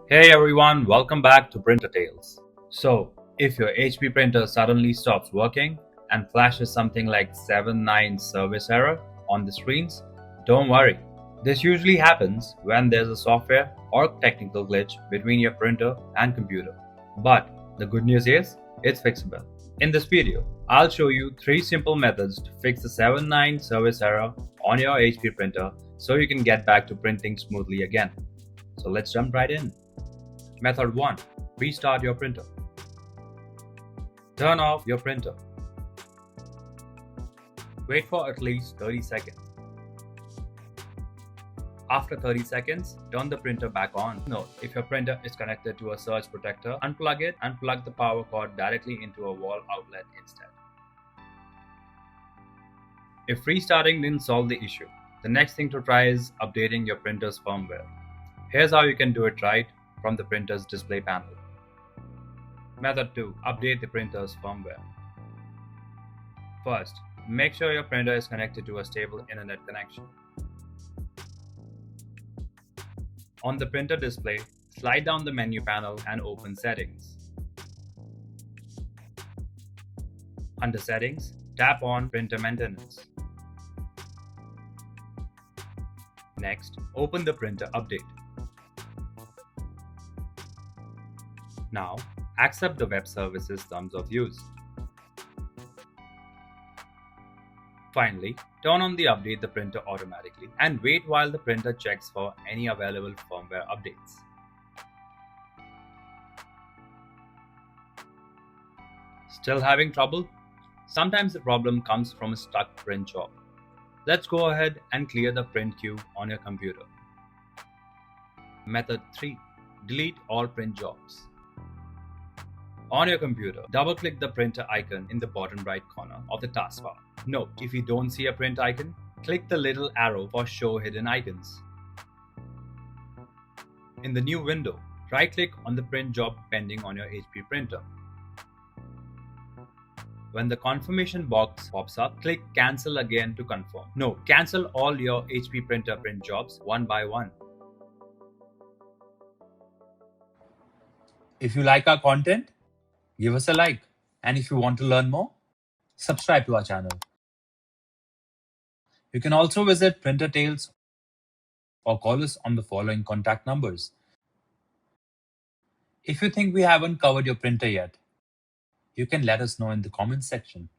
Hey everyone, welcome back to Printer Tales. So, if your HP printer suddenly stops working and flashes something like 79 service error on the screens, don't worry. This usually happens when there's a software or technical glitch between your printer and computer. But the good news is, it's fixable. In this video, I'll show you 3 simple methods to fix the 79 service error on your HP printer so you can get back to printing smoothly again. So let's jump right in. Method 1. Restart your printer. Turn off your printer. Wait for at least 30 seconds. After 30 seconds, turn the printer back on. Note, if your printer is connected to a surge protector, unplug it and plug the power cord directly into a wall outlet instead. If restarting didn't solve the issue, the next thing to try is updating your printer's firmware. Here's how you can do it right from the printer's display panel. Method 2. Update the printer's firmware. First, make sure your printer is connected to a stable internet connection. On the printer display, slide down the menu panel and open Settings. Under Settings, tap on Printer Maintenance. Next, open the printer update. Now, accept the web service's terms of use. Finally, turn on the Update the Printer automatically and wait while the printer checks for any available firmware updates. Still having trouble? Sometimes the problem comes from a stuck print job. Let's go ahead and clear the print queue on your computer. Method 3. Delete all print jobs. On your computer, double-click the printer icon in the bottom right corner of the taskbar. Note, if you don't see a print icon, click the little arrow for Show Hidden Icons. In the new window, right-click on the print job pending on your HP printer. When the confirmation box pops up, click Cancel again to confirm. Note, cancel all your HP printer print jobs one by one. If you like our content, give us a like, and if you want to learn more, subscribe to our channel. You can also visit Printer Tales or call us on the following contact numbers. If you think we haven't covered your printer yet, you can let us know in the comments section.